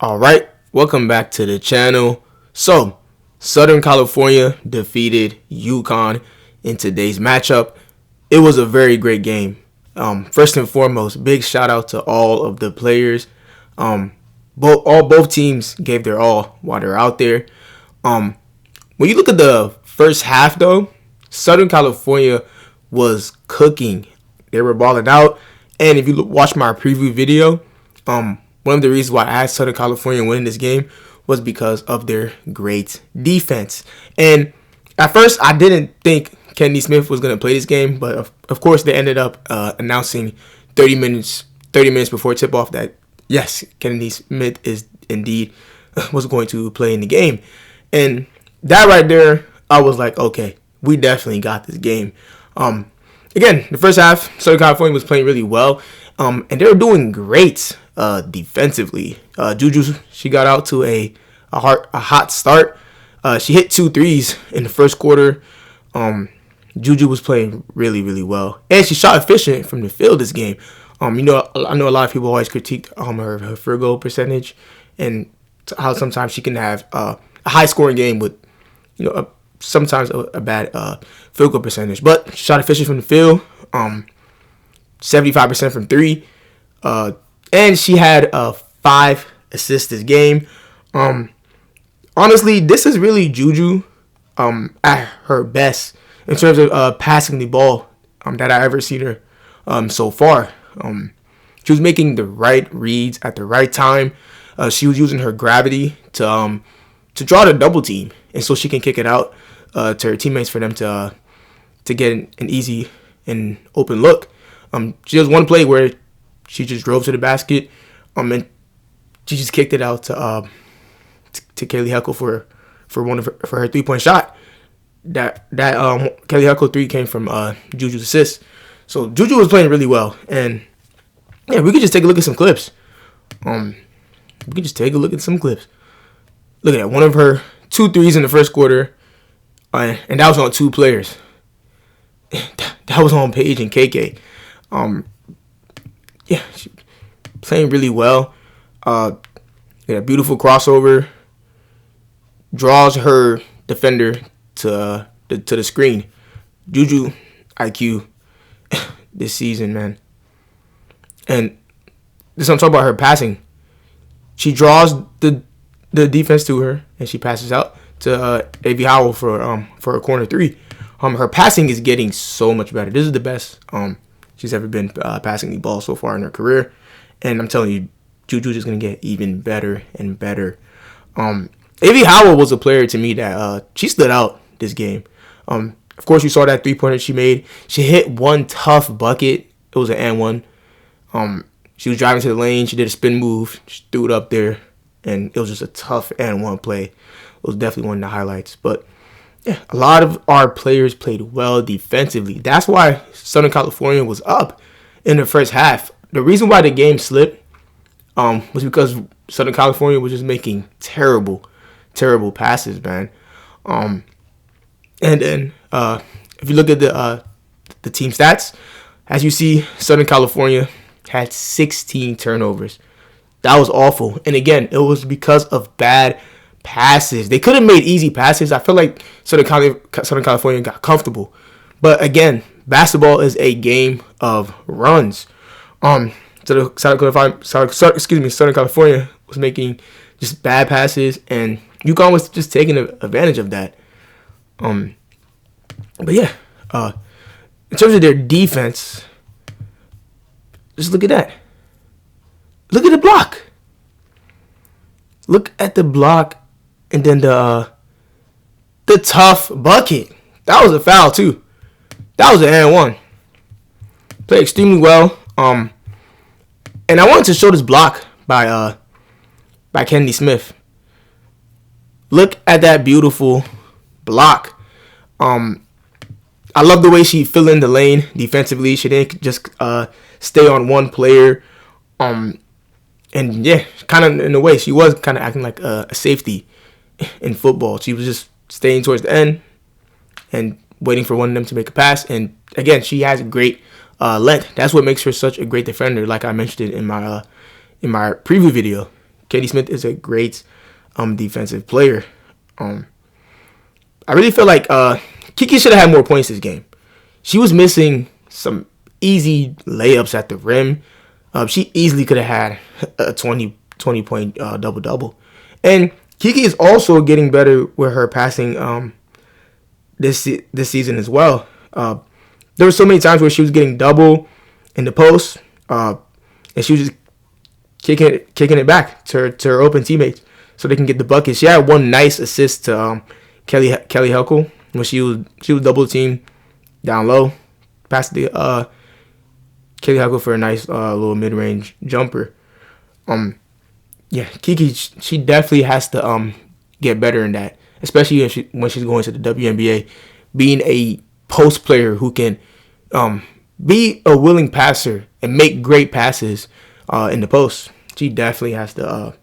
All right, welcome back to the channel. So, Southern California defeated UConn in today's matchup. It was a very great game. First and foremost, big shout out to all of the players. Both teams gave their all while they're out there. When you look at the first half, though, Southern California was cooking. They were balling out, and if you watch my preview video, one of the reasons why I had Southern California winning this game was because of their great defense. And at first, I didn't think Kennedy Smith was going to play this game, but of course, they ended up announcing 30 minutes before tip-off that, yes, Kennedy Smith is indeed was going to play in the game. And that right there, I was like, okay, we definitely got this game. Again, the first half, Southern California was playing really well, and they were doing great defensively. Juju, she got out to a hot start. She hit 2 threes in the first quarter. Juju was playing really, really well, and she shot efficient from the field this game. I know a lot of people always critique her field goal percentage and how sometimes she can have a high scoring game with sometimes a bad field goal percentage, but shot efficient from the field, 75% from 3, and she had 5 assists this game. Honestly, this is really Juju at her best in terms of passing the ball that I ever seen her so far. She was making the right reads at the right time. She was using her gravity to draw the double team, and so she can kick it out to her teammates for them to get an easy and open look. She has one play where she just drove to the basket, and she just kicked it out to Kaylee Heckle for her 3-point shot. That Kaylee Heckle 3 came from Juju's assist. So Juju was playing really well, and yeah, we could just take a look at some clips. Look at that, one of her 2 threes in the first quarter, and that was on 2 players. That was on Paige and KK. Yeah, she playing really well. Beautiful crossover, draws her defender to the screen. Juju IQ this season, man. And this I'm talking about her passing. She draws the defense to her, and she passes out to A.V. Howell for a corner 3. Her passing is getting so much better. This is the best she's ever been passing the ball so far in her career, and I'm telling you, Juju's is gonna get even better and better. A.V. Howell was a player to me that she stood out this game. Of course, you saw that 3-pointer she made. She hit one tough bucket. It was an and one. She was driving to the lane. She did a spin move. She threw it up there, and it was just a tough and one play. It was definitely one of the highlights. But yeah, a lot of our players played well defensively. That's why Southern California was up in the first half. The reason why the game slipped was because Southern California was just making terrible passes, man. And then if you look at the team stats, as you see, Southern California had 16 turnovers. That was awful. And again, it was because of bad passes. They could have made easy passes. I feel like Southern California got comfortable. But again, basketball is a game of runs. So Southern California was making just bad passes, and UConn was just taking advantage of that. But yeah, in terms of their defense, just look at that. Look at the block. Look at the block, and then the tough bucket. That was a foul too. That was an and one. Played extremely well. And I wanted to show this block by Kennedy Smith. Look at that beautiful block. I love the way she filled in the lane defensively. She didn't just stay on one player. And yeah, kind of in a way, she was kind of acting like a safety in football. She was just staying towards the end and waiting for one of them to make a pass. And again, she has great length. That's what makes her such a great defender. Like I mentioned it in my preview video, Katie Smith is a great defensive player. I really feel like Kiki should have had more points this game. She was missing some easy layups at the rim. She easily could have had a 20 point double-double. And Kiki is also getting better with her passing this season as well. There were so many times where she was getting double in the post, and she was just kicking it back to her open teammates so they can get the bucket. She had one nice assist to Kelly Helkel when she was double teamed down low, passed the Kelly Helkel for a nice little mid range jumper. Yeah, Kiki, she definitely has to get better in that, especially when she's going to the WNBA, being a post player who can be a willing passer and make great passes in the post. She definitely has to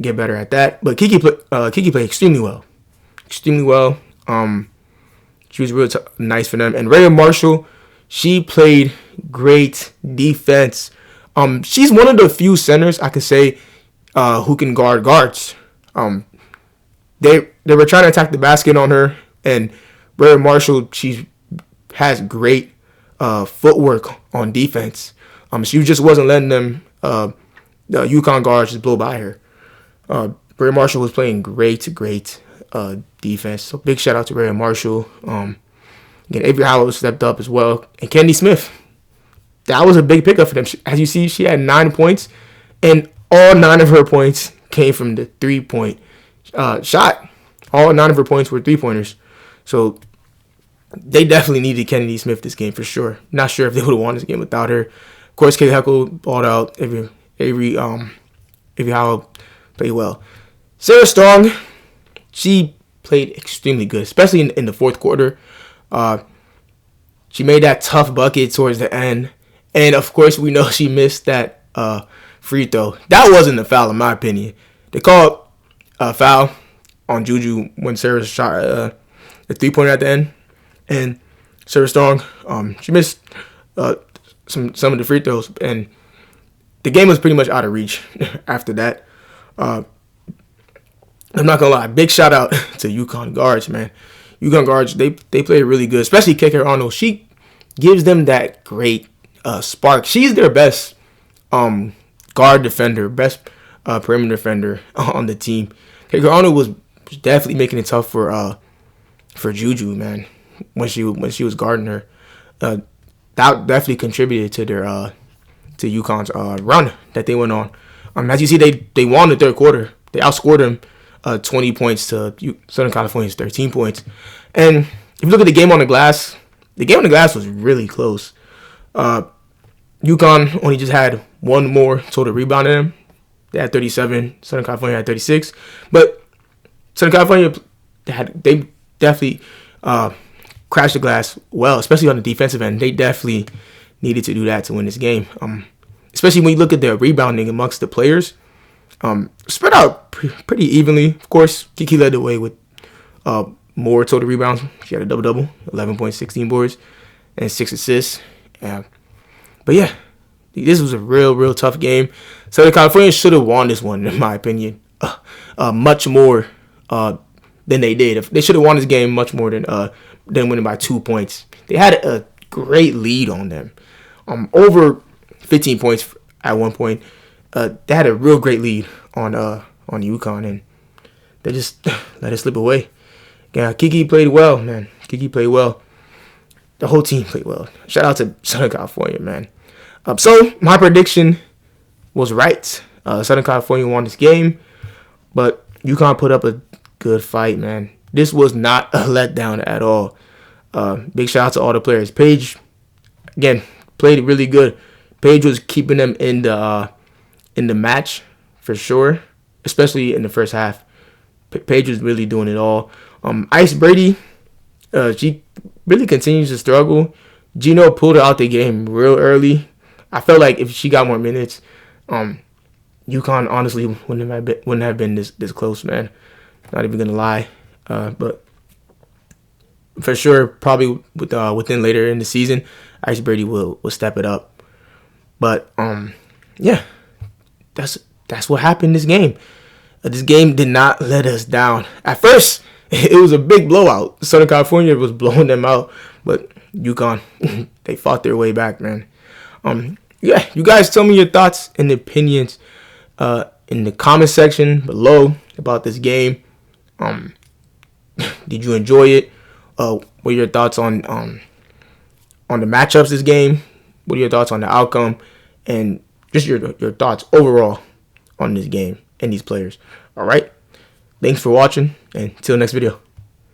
get better at that. But Kiki played extremely well. She was real nice for them. And Rhea Marshall, she played great defense. She's one of the few centers I could say who can guard guards. They were trying to attack the basket on her, and Rhea Marshall, she has great footwork on defense. She just wasn't letting them the UConn guards just blow by her. Rhea Marshall was playing great defense. So big shout out to Rhea Marshall. Again, Avery Howell stepped up as well, and Candy Smith. That was a big pickup for them. As you see, she had 9 points, and all 9 of her points came from the 3-point shot. All 9 of her points were 3-pointers. So they definitely needed Kennedy Smith this game for sure. Not sure if they would have won this game without her. Of course, Kaylee Heckle balled out. Avery Howell played well. Sarah Strong, she played extremely good, especially in the fourth quarter. She made that tough bucket towards the end. And, of course, we know she missed that free throw. That wasn't a foul, in my opinion. They called a foul on Juju when Sarah shot a 3-pointer at the end. And Sarah Strong, she missed some of the free throws. And the game was pretty much out of reach after that. I'm not going to lie. Big shout out to UConn guards, man. UConn guards, they play really good, especially Keker Arnold. She gives them that great spark. She's their best guard defender, best perimeter defender on the team. Keker Arnold was definitely making it tough for Juju, man, when she was guarding her. That definitely contributed to their to UConn's run that they went on. As you see, they won the third quarter. They outscored them 20 points to Southern California's 13 points. And if you look at the game on the glass was really close. UConn only just had one more total rebound in them. They had 37. Southern California had 36. But Southern California, they definitely crashed the glass well, especially on the defensive end. They definitely needed to do that to win this game. Especially when you look at the rebounding amongst the players. Spread out pretty evenly. Of course, Kiki led the way with more total rebounds. She had a double-double, 11 points, 16 boards, and 6 assists. But yeah, this was a real tough game. Southern California should have won this one, in my opinion, much more than they did. They should have won this game much more than winning by 2 points. They had a great lead on them, over 15 points at one point. They had a real great lead on UConn, and they just let it slip away. Yeah, Kiki played well, man. Kiki played well. The whole team played well. Shout out to Southern California, man. So my prediction was right. Southern California won this game, but UConn put up a good fight, man. This was not a letdown at all. Big shout out to all the players. Paige, again, played really good. Paige was keeping them in the match for sure, especially in the first half. Paige was really doing it all. Ice Brady, she really continues to struggle. Gino pulled her out the game real early. I felt like if she got more minutes, UConn honestly wouldn't have been this close, man. Not even gonna lie, but for sure, probably within later in the season, Ice Brady will step it up. But yeah, that's that's what happened this game. This game did not let us down. At first, it was a big blowout. Southern California was blowing them out, but UConn, they fought their way back, man. Yeah, you guys tell me your thoughts and opinions in the comment section below about this game. Did you enjoy it? What are your thoughts on the matchups this game? What are your thoughts on the outcome? And just your thoughts overall on this game and these players. All right. Thanks for watching, and until next video.